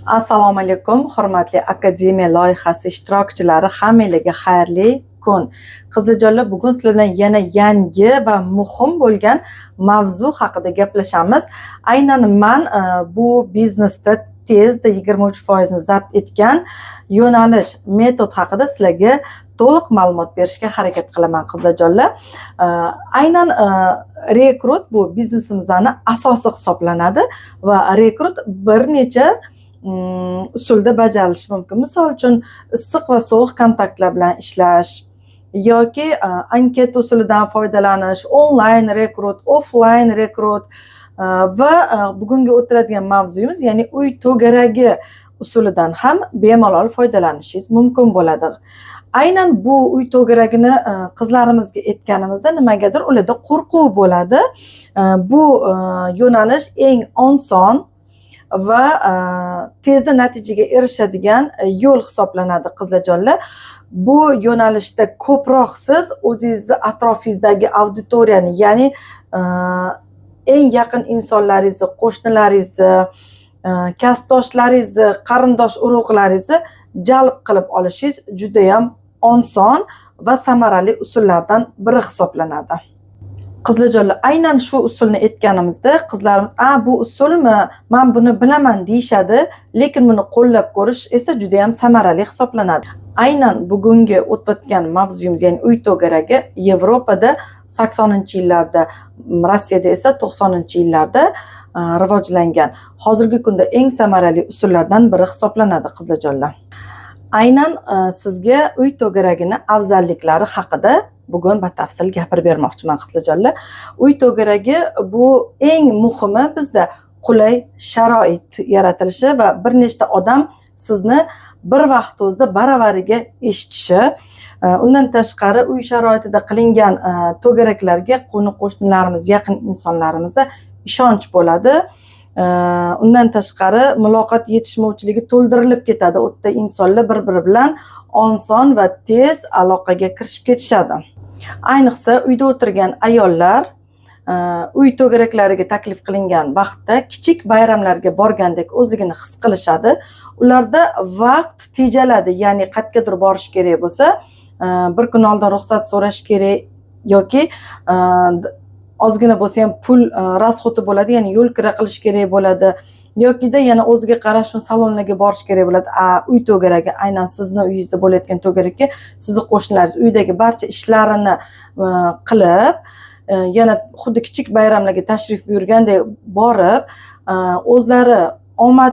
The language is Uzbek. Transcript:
Assalomu alaykum, hurmatli akademiya loyihasi ishtirokchilari, hammalarga xayrli kun. Qizlarjonlar, bugun sizlar bilan yana yangi va muhim bo'lgan mavzu haqida gaplashamiz. Aynan men bu biznesda tezda 23% zabt etgan yo'nalish, metod haqida sizlarga to'liq ma'lumot berishga harakat qilaman qizlarjonlar. Aynan rekrut bu biznesimizning asosi hisoblanadi va rekrut bir necha usulda bajarilishi mumkin. Misol uchun issiq va sovuq kontaktlar bilan ishlash yoki anket usulidan foydalanish, onlayn rekrut, offlayn rekrut va bugungi o'tiradigan mavzuyimiz, ya'ni uy to'garagi usulidan ham bemalol foydalanishingiz mumkin bo'ladi. Aynan bu uy to'garagini qizlarimizga aytganimizda nimagadir ularda qo'rquv bo'ladi. Bu yo'nalish eng oson va tezda natijaga erishadigan yo'l hisoblanadi qizlarjonlar. Bu yo'nalishda ko'proq siz o'zingizni atrofingizdagi auditoriyani, ya'ni eng yaqin insonlaringizni, qo'shnilaringizni, kasbdoshlaringizni, qarindosh urug'laringizni jalb qilib olishingiz juda ham oson va samarali usullardan biri hisoblanadi. Qizlarjonlar, aynan shu usulni aytganimizda qizlarimiz, bu usulmi, men buni bilaman deyishadi, lekin buni qo'llab ko'rish esa juda ham samarali hisoblanadi. Aynan bugungi o'tayotgan mavzuyimiz, ya'ni uy to'garagi Yevropada 80-yillarda, Rossiyada esa 90-yillarda rivojlangan. Hozirgi kunda eng samarali usullardan biri hisoblanadi qizlarjonlar. Aynan sizga uy to'garagini afzalliklari haqida bugun batafsil gapirib bermoqchiman qizlarjonlar. Uy to'garagi bu eng muhimi bizda qulay sharoit yaratilishi va bir nechta odam sizni bir vaqt o'zida baravariga eshitishi. Undan tashqari uy sharoitida qilingan to'garaklarga qo'shnilarimiz, yaqin insonlarimizda ishonch bo'ladi. Undan tashqari muloqot yetishmovchiligi to'ldirilib ketadi. U yerda insonlar bir-biri bilan oson va tez aloqaga kirishib ketishadi. Ayniqsa uyda o'tirgan ayollar uy to'garaklariga taklif qilingan vaqtda kichik bayramlarga borgandek o'zligini his qilishadi. Ularda vaqt tejaladi, ya'ni qayergadir borish kerak bo'lsa, bir kun oldin ruxsat so'rash kerak yoki ozgina bo'lsa ham pul rasxoti bo'ladi, ya'ni yo'l kira qilish kerak bo'ladi yokida yana o'ziga qarashli salonlarga borish kerak bo'ladi. Uy to'garagi, aynan sizni uyingizda bo'layotgan to'garakka sizni qo'shnilaringiz uydagi barcha ishlarini qilib, yana xuddi kichik bayramlarga tashrif buyurgandek borib, o'zlari omad